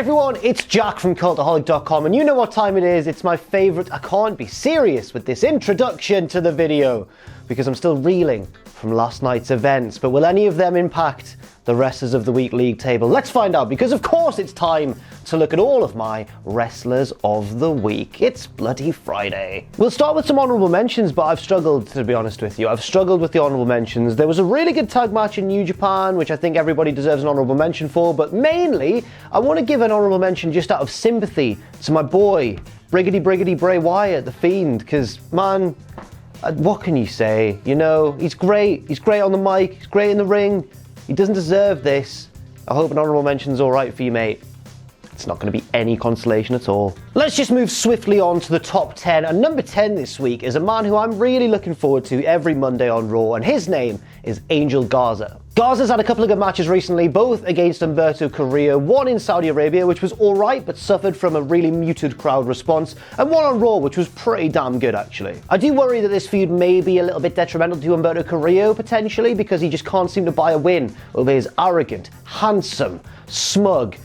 everyone, it's Jack from Cultaholic.com, and you know what time it is. It's my favourite. I can't be serious with this introduction to the video because I'm still reeling from last night's events. But will any of them impact the wrestlers of the week league table? Let's find out, because of course it's time to look at all of my wrestlers of the week. It's bloody Friday. We'll start with some honourable mentions, but I've struggled, to be honest with you. I've struggled with the honourable mentions. There was a really good tag match in New Japan, which I think everybody deserves an honourable mention for, but mainly I want to give an honourable mention just out of sympathy to my boy, Briggity Bray Wyatt, the Fiend, because, man, what can you say? You know, he's great. He's great on the mic. He's great in the ring. He doesn't deserve this. I hope an honourable mention's alright for you, mate. It's not going to be any consolation at all. Let's just move swiftly on to the top 10. And number 10 this week is a man who I'm really looking forward to every Monday on Raw, and his name is Angel Garza. Garza's had a couple of good matches recently, both against Humberto Carrillo, one in Saudi Arabia, which was alright but suffered from a really muted crowd response, and one on Raw, which was pretty damn good actually. I do worry that this feud may be a little bit detrimental to Humberto Carrillo potentially, because he just can't seem to buy a win over his arrogant, handsome, smug,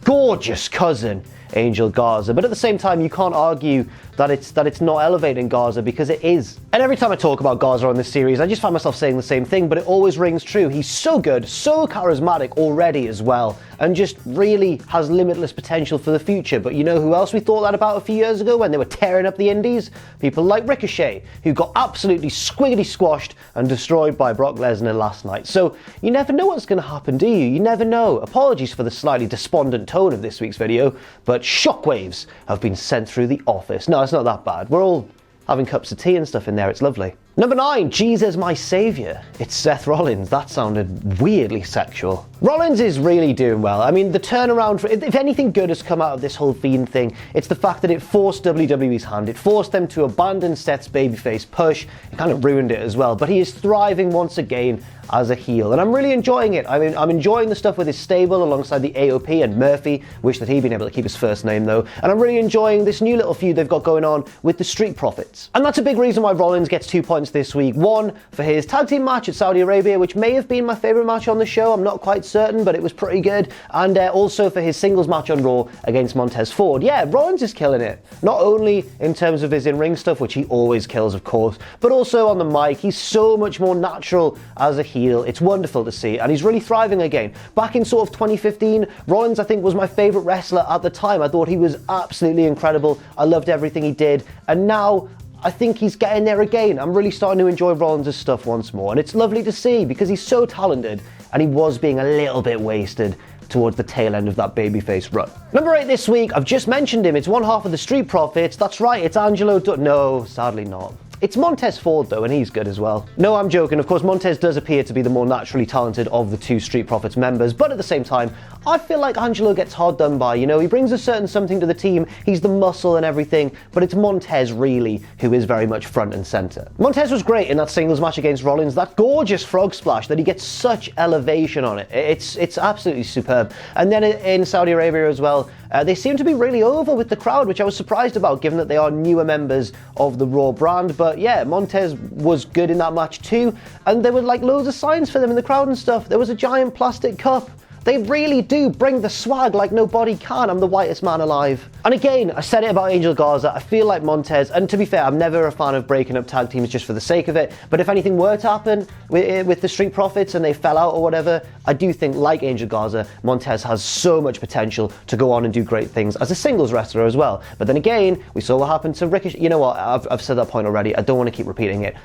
gorgeous cousin, Angel Garza. But at the same time, you can't argue that it's not elevating Garza, because it is. And every time I talk about Garza on this series, I just find myself saying the same thing, but it always rings true. He's so good, so charismatic already as well, and just really has limitless potential for the future. But you know who else we thought that about a few years ago when they were tearing up the indies? People like Ricochet, who got absolutely squiggity squashed and destroyed by Brock Lesnar last night. So you never know what's going to happen, do you? You never know. Apologies for the slightly despondent tone of this week's video, but shockwaves have been sent through the office. No, it's not that bad. We're all having cups of tea and stuff in there. It's lovely. Number 9, Jesus my saviour. It's Seth Rollins. That sounded weirdly sexual. Rollins is really doing well. I mean, the turnaround, if anything good has come out of this whole Fiend thing, it's the fact that it forced WWE's hand. It forced them to abandon Seth's babyface push. It kind of ruined it as well. But he is thriving once again as a heel, and I'm really enjoying it. I mean, I'm enjoying the stuff with his stable alongside the AOP and Murphy. Wish that he'd been able to keep his first name though. And I'm really enjoying this new little feud they've got going on with the Street Profits. And that's a big reason why Rollins gets 2 points this week. One, for his tag team match at Saudi Arabia, which may have been my favourite match on the show. I'm not quite certain, but it was pretty good. And also for his singles match on Raw against Montez Ford. Yeah, Rollins is killing it. Not only in terms of his in-ring stuff, which he always kills, of course, but also on the mic. He's so much more natural as a heel. It's wonderful to see, and he's really thriving again. Back in sort of 2015, Rollins, I think, was my favourite wrestler at the time. I thought he was absolutely incredible. I loved everything he did, and now I think he's getting there again. I'm really starting to enjoy Rollins' stuff once more, and it's lovely to see because he's so talented, and he was being a little bit wasted towards the tail end of that babyface run. Number 8 this week, I've just mentioned him. It's one half of the Street Profits. That's right, it's No, sadly not. It's Montez Ford though, and he's good as well. No, I'm joking. Of course, Montez does appear to be the more naturally talented of the 2 Street Profits members, but at the same time, I feel like Angelo gets hard done by. You know, he brings a certain something to the team, he's the muscle and everything, but it's Montez really who is very much front and center. Montez was great in that singles match against Rollins, that gorgeous frog splash that he gets such elevation on it. It's absolutely superb. And then in Saudi Arabia as well, they seem to be really over with the crowd, which I was surprised about given that they are newer members of the Raw brand. But yeah, Montez was good in that match too. And there were like loads of signs for them in the crowd and stuff. There was a giant plastic cup. They really do bring the swag like nobody can. I'm the whitest man alive. And again, I said it about Angel Garza. I feel like Montez, and to be fair, I'm never a fan of breaking up tag teams just for the sake of it. But if anything were to happen with the Street Profits and they fell out or whatever, I do think, like Angel Garza, Montez has so much potential to go on and do great things as a singles wrestler as well. But then again, we saw what happened to Ricochet. You know what? I've said that point already. I don't want to keep repeating it.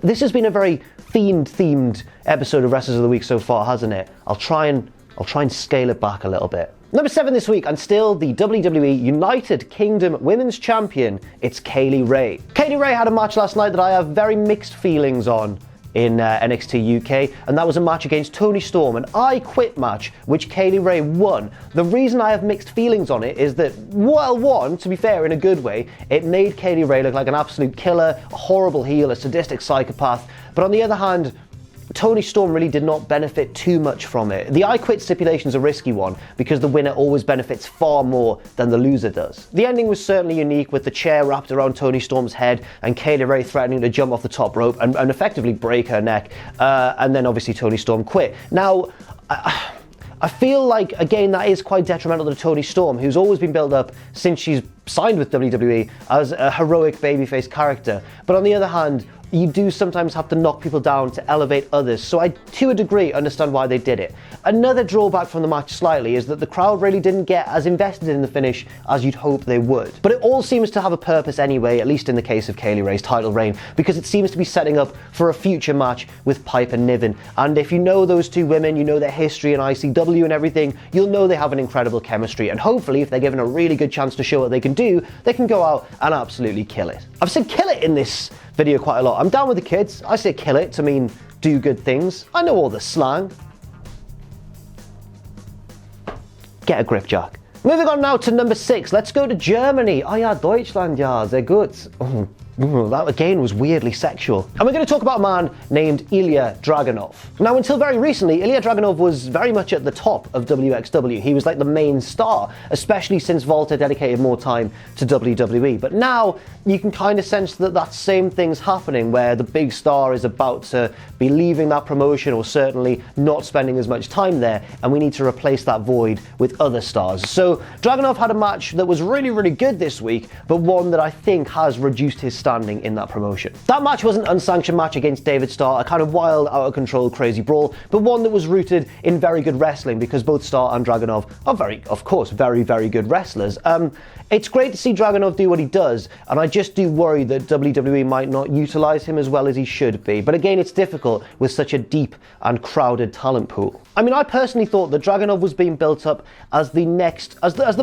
This has been a very Fiend-themed episode of Wrestlers of the Week so far, hasn't it? I'll try and scale it back a little bit. Number 7 this week, and still the WWE United Kingdom Women's Champion, it's Kayla Rae. Kayla Rae had a match last night that I have very mixed feelings on in NXT UK, and that was a match against Toni Storm, an I Quit match, which Kayla Rae won. The reason I have mixed feelings on it is that, well, one, to be fair, in a good way, it made Kayla Rae look like an absolute killer, a horrible heel, a sadistic psychopath, but on the other hand, Toni Storm really did not benefit too much from it. The I Quit stipulation is a risky one because the winner always benefits far more than the loser does. The ending was certainly unique with the chair wrapped around Toni Storm's head and Kayla Rae threatening to jump off the top rope and effectively break her neck, and then obviously Toni Storm quit. Now, I feel like, again, that is quite detrimental to Toni Storm, who's always been built up since she's signed with WWE as a heroic babyface character. But on the other hand, you do sometimes have to knock people down to elevate others, so I, to a degree, understand why they did it. Another drawback from the match slightly is that the crowd really didn't get as invested in the finish as you'd hope they would. But it all seems to have a purpose anyway, at least in the case of Kayla Rae's title reign, because it seems to be setting up for a future match with Piper Niven. And if you know those two women, you know their history in ICW and everything, you'll know they have an incredible chemistry, and hopefully if they're given a really good chance to show what they can do, they can go out and absolutely kill it. I've said kill it in this video quite a lot. I'm down with the kids. I say kill it to mean do good things. I know all the slang. Get a grip, Jack. Moving on now to number 6. Let's go to Germany. Oh yeah, Deutschland, yeah, they're good. That again was weirdly sexual. And we're going to talk about a man named Elia Draganov. Now, until very recently, Elia Draganov was very much at the top of WXW. He was like the main star, especially since Volta dedicated more time to WWE. But now you can kind of sense that that same thing's happening, where the big star is about to be leaving that promotion, or certainly not spending as much time there, and we need to replace that void with other stars. So Draganov had a match that was really, really good this week, but one that I think has reduced his standing in that promotion. That match was an unsanctioned match against David Starr, a kind of wild, out of control, crazy brawl, but one that was rooted in very good wrestling, because both Starr and Draganov are very, very good wrestlers. It's great to see Draganov do what he does, and I just do worry that WWE might not utilize him as well as he should be. But again, it's difficult with such a deep and crowded talent pool. I mean, I personally thought that Draganov was being built up as the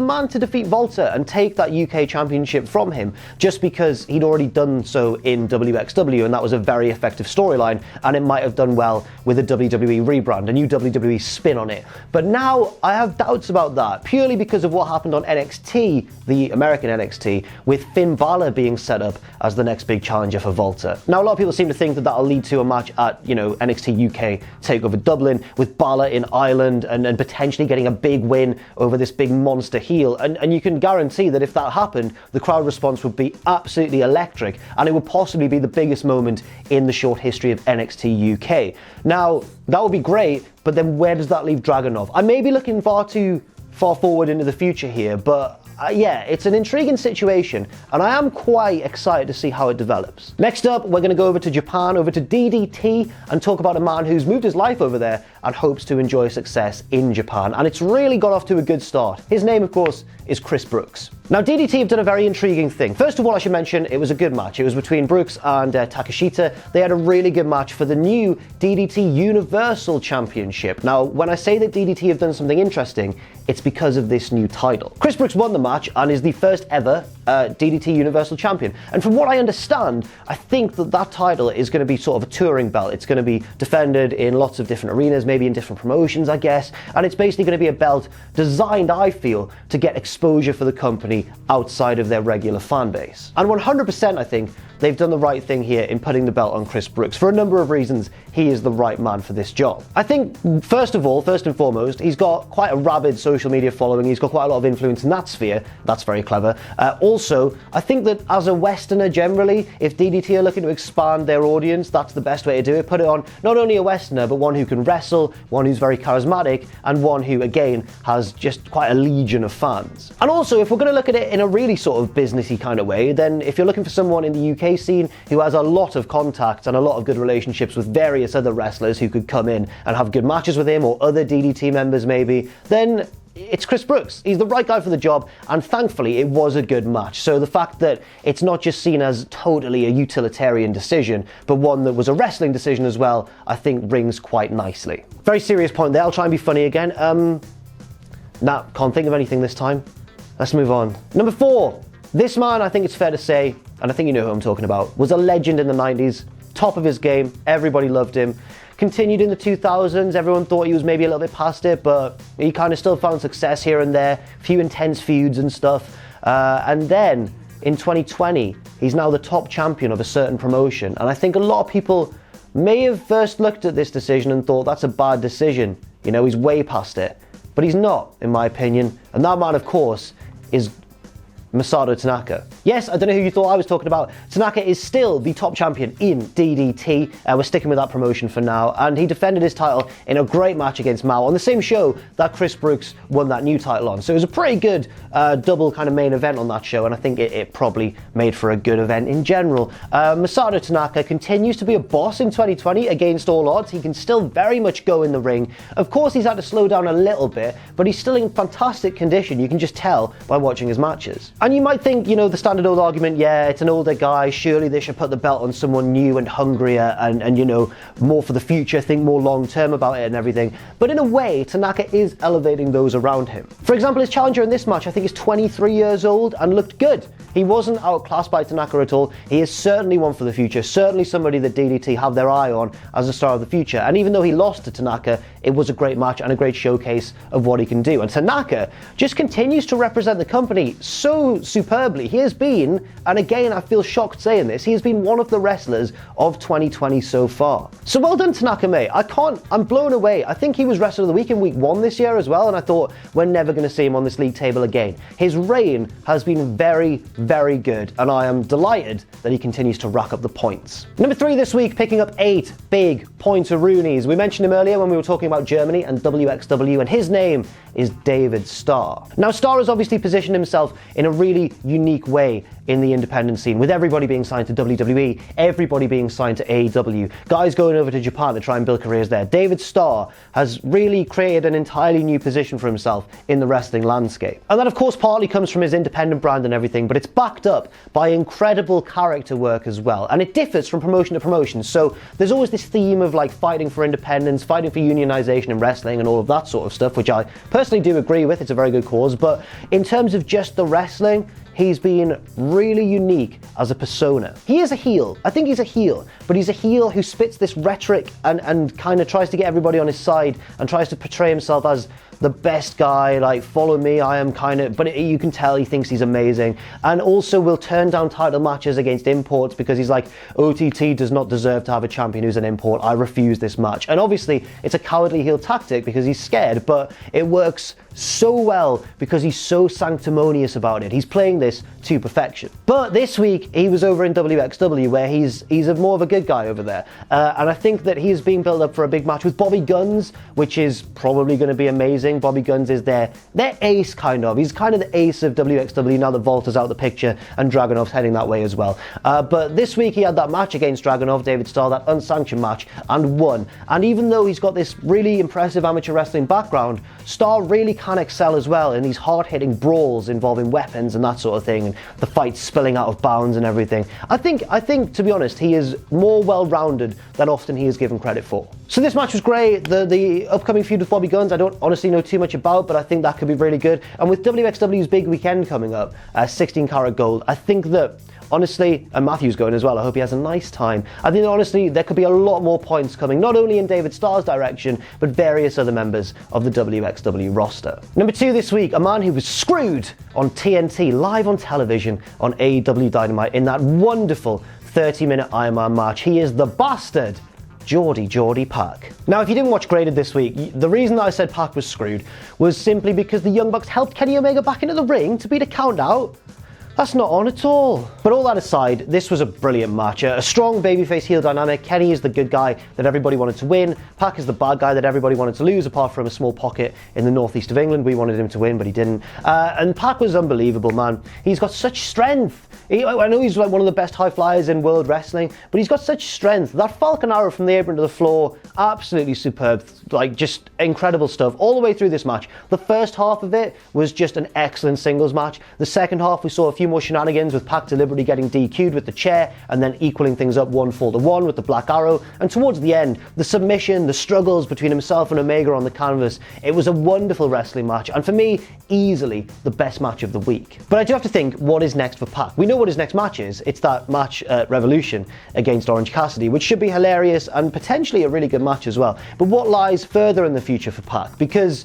man to defeat Volta and take that UK championship from him, just because he'd already done so in WXW, and that was a very effective storyline, and it might have done well with a WWE rebrand, a new WWE spin on it. But now I have doubts about that, purely because of what happened on NXT, the American NXT, with Finn Balor being set up as the next big challenger for Volta. Now, a lot of people seem to think that that'll lead to a match at, NXT UK TakeOver Dublin, with Balor in Ireland and potentially getting a big win over this big monster heel. And you can guarantee that if that happened, the crowd response would be absolutely electric, and it would possibly be the biggest moment in the short history of NXT UK. Now, that would be great, but then where does that leave Draganov? I may be looking far too far forward into the future here, but yeah, it's an intriguing situation, and I am quite excited to see how it develops. Next up, we're going to go over to Japan, over to DDT, and talk about a man who's moved his life over there and hopes to enjoy success in Japan, and it's really got off to a good start. His name, of course, is Chris Brooks. Now, DDT have done a very intriguing thing. First of all, I should mention it was a good match. It was between Brooks and Takeshita. They had a really good match for the new DDT Universal Championship. Now, when I say that DDT have done something interesting, it's because of this new title. Chris Brooks won the match and is the first ever DDT Universal Champion. And from what I understand, I think that that title is going to be sort of a touring belt. It's going to be defended in lots of different arenas, maybe in different promotions, I guess. And it's basically going to be a belt designed, I feel, to get exposure for the company outside of their regular fan base. And 100%, I think, they've done the right thing here in putting the belt on Chris Brooks. For a number of reasons, he is the right man for this job. I think, first and foremost, he's got quite a rabid social media following. He's got quite a lot of influence in that sphere. That's very clever. Also, I think that as a Westerner generally, if DDT are looking to expand their audience, that's the best way to do it. Put it on not only a Westerner, but one who can wrestle, one who's very charismatic, and one who, again, has just quite a legion of fans. And also, if we're going to look at it in a really sort of businessy kind of way, then if you're looking for someone in the UK scene who has a lot of contacts and a lot of good relationships with various other wrestlers who could come in and have good matches with him, or other DDT members maybe, then it's Chris Brooks. He's the right guy for the job, and thankfully it was a good match. So the fact that it's not just seen as totally a utilitarian decision, but one that was a wrestling decision as well, I think rings quite nicely. Very serious point there. I'll try and be funny again. Can't think of anything this time. Let's move on. Number 4. This man, I think it's fair to say, and I think you know who I'm talking about, was a legend in the 90s, top of his game, everybody loved him. Continued in the 2000s, everyone thought he was maybe a little bit past it, but he kind of still found success here and there, a few intense feuds and stuff. And then, in 2020, he's now the top champion of a certain promotion, and I think a lot of people may have first looked at this decision and thought that's a bad decision, he's way past it. But he's not, in my opinion, and that man, of course, is Masato Tanaka. Yes, I don't know who you thought I was talking about. Tanaka is still the top champion in DDT. We're sticking with that promotion for now, and he defended his title in a great match against Mao on the same show that Chris Brooks won that new title on. So it was a pretty good double kind of main event on that show, and I think it probably made for a good event in general. Masato Tanaka continues to be a boss in 2020 against all odds. He can still very much go in the ring. Of course, he's had to slow down a little bit, but he's still in fantastic condition. You can just tell by watching his matches. And you might think, the standard old argument, yeah, it's an older guy, surely they should put the belt on someone new and hungrier and more for the future, think more long-term about it and everything. But in a way, Tanaka is elevating those around him. For example, his challenger in this match, I think, is 23 years old and looked good. He wasn't outclassed by Tanaka at all. He is certainly one for the future, certainly somebody that DDT have their eye on as a star of the future. And even though he lost to Tanaka, it was a great match and a great showcase of what he can do. And Tanaka just continues to represent the company so superbly. He has been, and again, I feel shocked saying this, he has been one of the wrestlers of 2020 so far. So well done, Tanaka, mate. I'm blown away. I think he was Wrestler of the Week in week 1 this year as well, and I thought we're never going to see him on this league table again. His reign has been very, very good, and I am delighted that he continues to rack up the points. Number 3 this week, picking up 8 big pointer-roonies. We mentioned him earlier when we were talking about Germany and WXW, and his name is David Starr. Now, Starr has obviously positioned himself in a really unique way in the independent scene, with everybody being signed to WWE, everybody being signed to AEW, guys going over to Japan to try and build careers there. David Starr has really created an entirely new position for himself in the wrestling landscape. And that, of course, partly comes from his independent brand and everything, but it's backed up by incredible character work as well. And it differs from promotion to promotion. So there's always this theme of like fighting for independence, fighting for unionization in wrestling and all of that sort of stuff, which I personally do agree with. It's a very good cause. But in terms of just the wrestling, he's been really unique as a persona. He is a heel. I think he's a heel, but he's a heel who spits this rhetoric and kind of tries to get everybody on his side and tries to portray himself as the best guy, like, follow me, I am kind of, but you can tell he thinks he's amazing. And also will turn down title matches against imports because he's like, OTT does not deserve to have a champion who's an import, I refuse this match. And obviously it's a cowardly heel tactic because he's scared, but it works so well because he's so sanctimonious about it. He's playing this to perfection. But this week he was over in WXW where he's more of a good guy over there. And I think that he is being built up for a big match with Bobby Guns, which is probably going to be amazing. Bobby Guns is their ace, kind of. He's kind of the ace of WXW now that Volta's out of the picture and Dragonov's heading that way as well. But this week he had that match against Dragonov, David Starr, that unsanctioned match, and won. And even though he's got this really impressive amateur wrestling background, Starr really can excel as well in these hard-hitting brawls involving weapons and that sort of thing, and the fights spilling out of bounds and everything. I think, to be honest, he is more well-rounded than often he is given credit for. So this match was great. The upcoming feud with Bobby Guns, I don't honestly know too much about, but I think that could be really good. And with WXW's big weekend coming up, 16 karat gold, I think that, honestly, and Matthew's going as well, I hope he has a nice time. I think that, honestly, there could be a lot more points coming, not only in David Starr's direction, but various other members of the WXW roster. Number 2 this week, a man who was screwed on TNT, live on television on AEW Dynamite in that wonderful 30-minute Iron Man match. He is the bastard Jordi Pac. Now, if you didn't watch Graded this week, the reason that I said Pac was screwed was simply because the Young Bucks helped Kenny Omega back into the ring to beat a count out. That's not on at all. But all that aside, this was a brilliant match. A strong babyface heel dynamic. Kenny is the good guy that everybody wanted to win. Pac is the bad guy that everybody wanted to lose, apart from a small pocket in the northeast of England. We wanted him to win, but he didn't. And Pac was unbelievable, man. He's got such strength. I know he's like one of the best high flyers in world wrestling, but he's got such strength. That Falcon Arrow from the apron to the floor, absolutely superb. Like, just incredible stuff all the way through this match. The first half of it was just an excellent singles match. The second half, we saw a few more shenanigans with Pac deliberately getting DQ'd with the chair and then equaling things up 1-4-1 with the Black Arrow. And towards the end, the submission, the struggles between himself and Omega on the canvas. It was a wonderful wrestling match, and for me, easily the best match of the week. But I do have to think, what is next for Pac? We know what his next match is. It's that match at Revolution against Orange Cassidy, which should be hilarious and potentially a really good match as well. But what lies further in the future for Pac? Because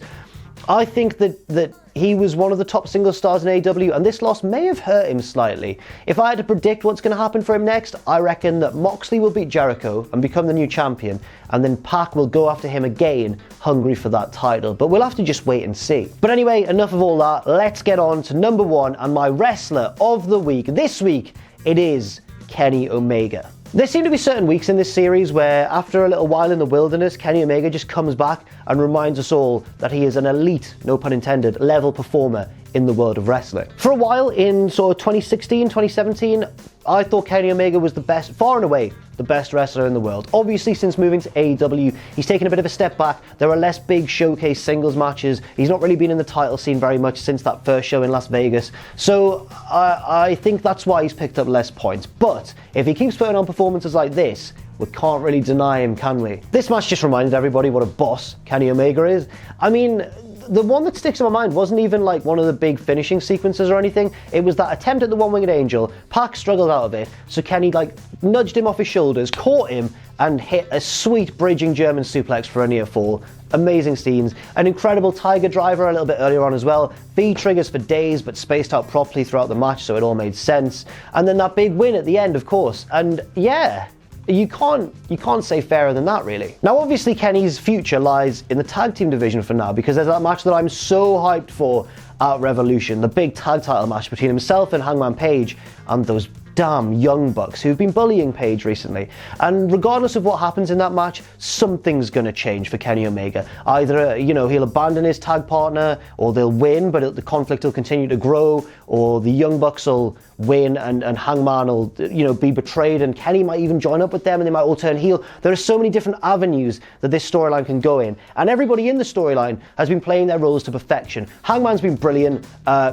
I think that he was one of the top single stars in AEW, and this loss may have hurt him slightly. If I had to predict what's going to happen for him next, I reckon that Moxley will beat Jericho and become the new champion, and then Pac will go after him again, hungry for that title. But we'll have to just wait and see. But anyway, enough of all that. Let's get on to number one and my wrestler of the week. This week, it is Kenny Omega. There seem to be certain weeks in this series where, after a little while in the wilderness, Kenny Omega just comes back and reminds us all that he is an elite, no pun intended, level performer in the world of wrestling. For a while in sort of 2016, 2017, I thought Kenny Omega was the best, far and away, the best wrestler in the world. Obviously, since moving to AEW, he's taken a bit of a step back. There are less big showcase singles matches. He's not really been in the title scene very much since that first show in Las Vegas. So I think that's why he's picked up less points. But if he keeps putting on performances like this, we can't really deny him, can we? This match just reminded everybody what a boss Kenny Omega is. I mean, the one that sticks in my mind wasn't even like one of the big finishing sequences or anything. It was that attempt at the one-winged angel. Pac struggled out of it, so Kenny like nudged him off his shoulders, caught him, and hit a sweet bridging German suplex for a near fall. Amazing scenes. An incredible Tiger Driver a little bit earlier on as well. B triggers for days, but spaced out properly throughout the match, so it all made sense. And then that big win at the end, of course. And yeah, you can't say fairer than that, really. Now, obviously, Kenny's future lies in the tag team division for now, because there's that match that I'm so hyped for at Revolution, the big tag title match between himself and Hangman Page and those damn Young Bucks who've been bullying Page recently. And regardless of what happens in that match, something's going to change for Kenny Omega. Either, he'll abandon his tag partner, or they'll win, but the conflict will continue to grow, or the Young Bucks will win and Hangman will, be betrayed, and Kenny might even join up with them and they might all turn heel. There are so many different avenues that this storyline can go in, and everybody in the storyline has been playing their roles to perfection. Hangman's been brilliant.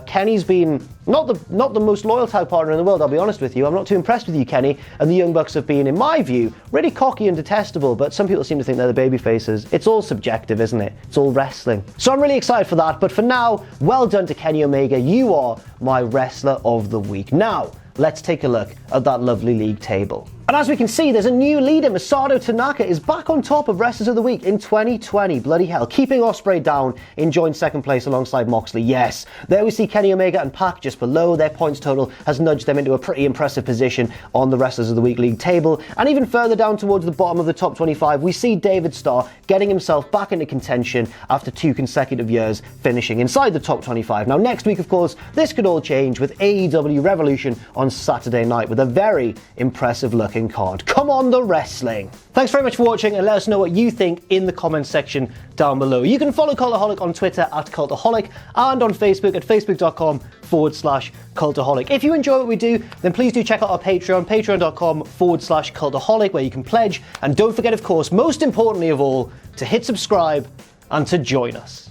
Kenny's been not the most loyal tag partner in the world, I'll be honest with you. I'm not too impressed with you, Kenny. And the Young Bucks have been, in my view, really cocky and detestable, but some people seem to think they're the baby faces. It's all subjective, isn't it? It's all wrestling. So I'm really excited for that, but for now, well done to Kenny Omega. You are my wrestler of the week. Now, let's take a look at that lovely league table. And as we can see, there's a new leader. Masato Tanaka is back on top of Wrestlers of the Week in 2020. Bloody hell. Keeping Ospreay down in joint second place alongside Moxley. Yes. There we see Kenny Omega and Pac just below. Their points total has nudged them into a pretty impressive position on the Wrestlers of the Week league table. And even further down towards the bottom of the top 25, we see David Starr getting himself back into contention after 2 consecutive years finishing inside the top 25. Now, next week, of course, this could all change with AEW Revolution on Saturday night with a very impressive looking card. Come on, the wrestling. Thanks very much for watching, and let us know what you think in the comments section down below. You can follow Cultaholic on Twitter at Cultaholic and on Facebook at facebook.com/Cultaholic. If you enjoy what we do, then please do check out our Patreon, patreon.com/Cultaholic, where you can pledge. And don't forget, of course, most importantly of all, to hit subscribe and to join us.